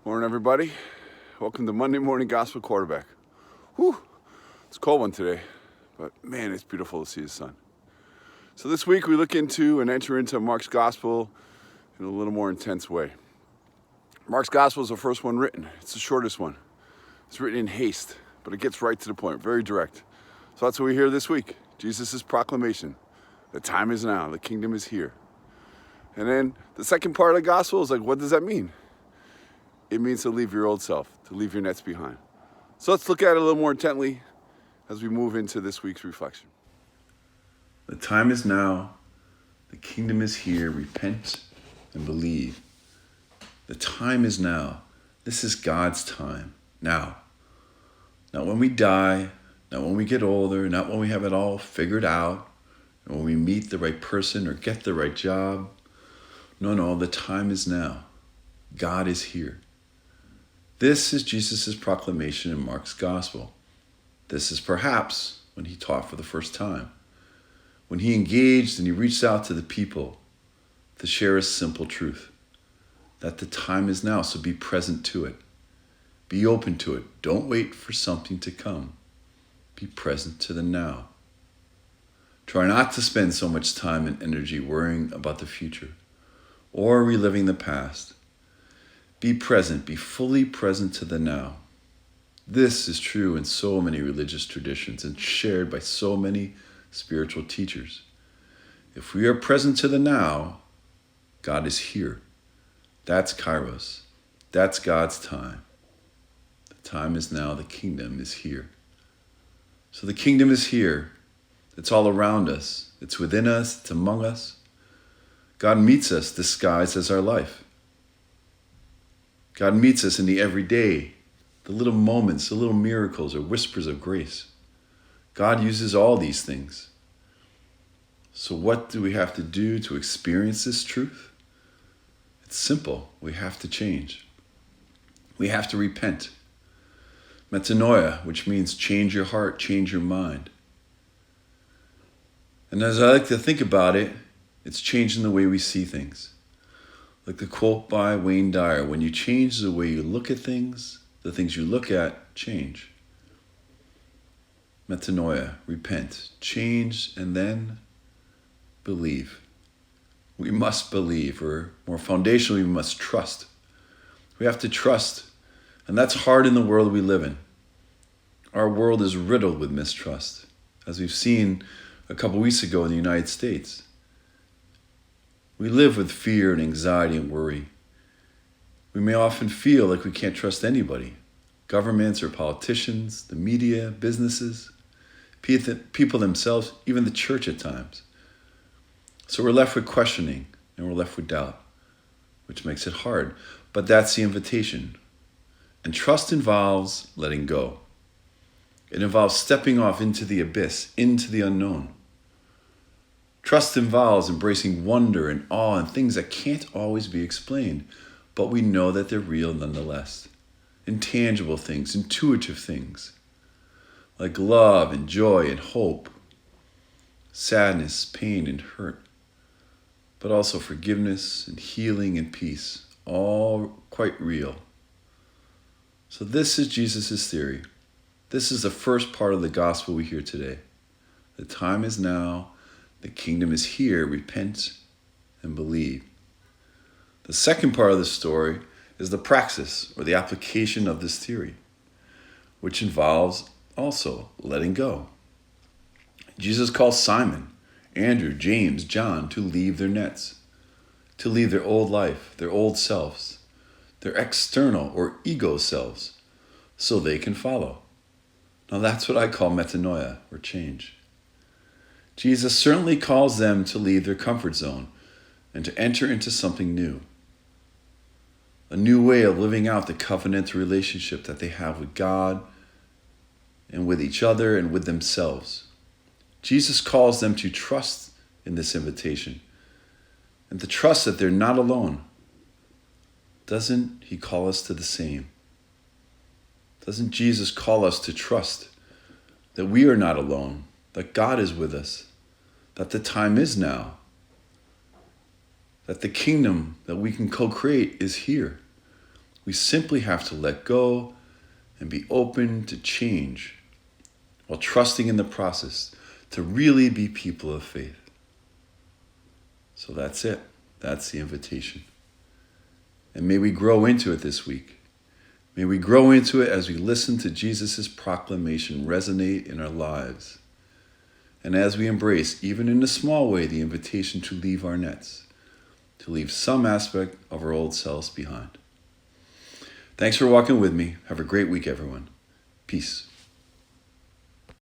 Morning, everybody. Welcome to Monday Morning Gospel Quarterback. Whew, it's a cold one today, but man, it's beautiful to see the sun. So this week we look into and enter into Mark's Gospel in a little more intense way. Mark's Gospel is the first one written. It's the shortest one. It's written in haste, but it gets right to the point, very direct. So that's what we hear this week. Jesus' proclamation. The time is now. The kingdom is here. And then the second part of the gospel is like, what does that mean? It means to leave your old self, to leave your nets behind. So let's look at it a little more intently as we move into this week's reflection. The time is now. The kingdom is here. Repent and believe. The time is now. This is God's time. Now. Not when we die, not when we get older, not when we have it all figured out, and when we meet the right person or get the right job. No, the time is now. God is here. This is Jesus' proclamation in Mark's Gospel. This is perhaps when he taught for the first time, when he engaged and he reached out to the people to share a simple truth, that the time is now, so be present to it. Be open to it. Don't wait for something to come. Be present to the now. Try not to spend so much time and energy worrying about the future or reliving the past. Be present, be fully present to the now. This is true in so many religious traditions and shared by so many spiritual teachers. If we are present to the now, God is here. That's Kairos. That's God's time. The time is now, the kingdom is here. So the kingdom is here. It's all around us. It's within us. It's among us. God meets us disguised as our life. God meets us in the everyday, the little moments, the little miracles or whispers of grace. God uses all these things. So what do we have to do to experience this truth? It's simple. We have to change. We have to repent. Metanoia, which means change your heart, change your mind. And as I like to think about it, it's changing the way we see things. Like the quote by Wayne Dyer, when you change the way you look at things, the things you look at change. Metanoia, repent, change, and then believe. We must believe, or more foundationally, we must trust. We have to trust, and that's hard in the world we live in. Our world is riddled with mistrust, as we've seen a couple weeks ago in the United States. We live with fear and anxiety and worry. We may often feel like we can't trust anybody, governments or politicians, the media, businesses, people themselves, even the church at times. So we're left with questioning and we're left with doubt, which makes it hard. But that's the invitation. And trust involves letting go. It involves stepping off into the abyss, into the unknown. Trust involves embracing wonder and awe and things that can't always be explained, but we know that they're real nonetheless. Intangible things, intuitive things, like love and joy and hope, sadness, pain and hurt, but also forgiveness and healing and peace, all quite real. So this is Jesus' theory. This is the first part of the gospel we hear today. The time is now. The kingdom is here. Repent and believe. The second part of the story is the praxis or the application of this theory, which involves also letting go. Jesus calls Simon, Andrew, James, John to leave their nets, to leave their old life, their old selves, their external or ego selves, so they can follow. Now that's what I call metanoia, or change. Jesus certainly calls them to leave their comfort zone and to enter into something new. A new way of living out the covenantal relationship that they have with God and with each other and with themselves. Jesus calls them to trust in this invitation and to trust that they're not alone. Doesn't he call us to the same? Doesn't Jesus call us to trust that we are not alone, that God is with us, that the time is now, that the kingdom that we can co-create is here. We simply have to let go and be open to change while trusting in the process to really be people of faith. So that's it. That's the invitation. And may we grow into it this week. May we grow into it as we listen to Jesus' proclamation resonate in our lives. And as we embrace, even in a small way, the invitation to leave our nets, to leave some aspect of our old selves behind. Thanks for walking with me. Have a great week, everyone. Peace.